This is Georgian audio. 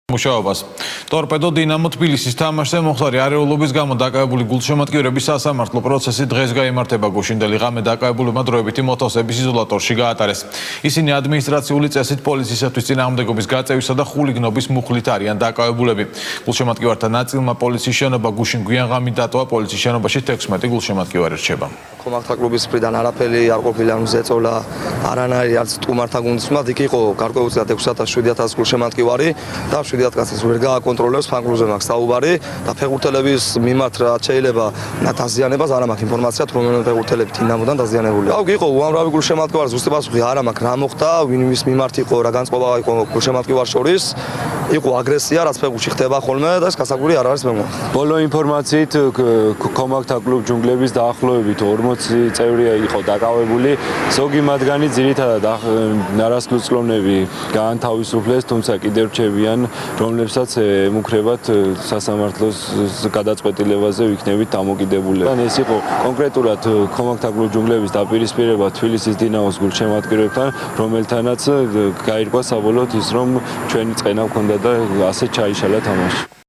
მუშაობას. ტორპედო დინამო თბილისის თამაშზე მომხდარი არეულობის გამო დაკავებული გულშემატკივრების სასამართლო პროცესი დღეს გაიმართება. გუშინდელი ღამე დაკავებულებმა დროებითი მოთხოვების იზოლატორში გაატარეს. ისინი ადმინისტრაციული წესით პოლიციისათვის წინააღმდეგობის გაწევისა და ხულიგნობის მუხლით არიან დაკავებულები. გულშემატკივართა ნაწილმა პოლიციის შენობა გუშინ გვიან ღამით დატოვა. პოლიციის შენობაში 16 გულშემატკივარი რჩება. Komakt klubis მხრიდან არაფერი არ ყოფილა ზეწოლა არანაირი არც სტუმართა გუნდის მიმართ იქ იყო გარკვეულწილად 6,000-7,000 გულშემატკივარი და 7 კაცის ვერ გააკონტროლებს ფანგრუზე მაქვს საუბარი და ფეხბურთელების მიმართ რაც შეიძლება დაზიანებას არ მაქვს ინფორმაციათ რომელი ფეხბურთელები დინამოდან დაზიანებული. აუ იყო უამრავი გულშემატკივარი ზუსტი პასუხი არ მაქვს რა მოხდა ვინმის მიმართ იყო რა განწყობა იყო გულშემატკივარ შორის იყო აგრესია რაც ფეხბურთში ხდება ხოლმე და ეს გასაგური არ არის მეგონა. ბოლო ინფორმაციით კომაქტ კლუბ ჯუნგლების დაახლოებით 40 წევრია იყო დაკავებული. ზოგი მათგანი ძირითადად ნარასკვლოვნები გაანთავისუფლეს, თუმცა კიდევ რჩებიან, რომლებსაც ემუქრებათ სასამართლოს გადაწყვეტილებაზე ვიქნებით დამოკიდებული. ეს იყო კონკრეტულად კომაქტ კლუბ ჯუნგლების დაპირისპირება თბილისის დინამოს გულშემატკივრებთან, რომელთანაც გაირკვა საბოლოოდ ის, რომ ჩვენი წენა ჰქონდა და ასე ჩაიშალა თამაში.